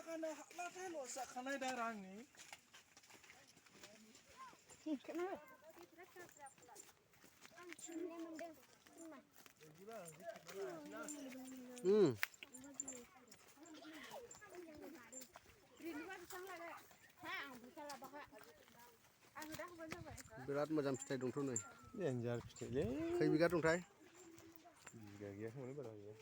हाखानो हाख्लाथाय लस जाखानाय दा रांनि बिराद मोजां फिथाइ दंथ' नै देन्जार फिथाइलै खै बिगा दंथाय बिगा गैया खोमालै बारा गैया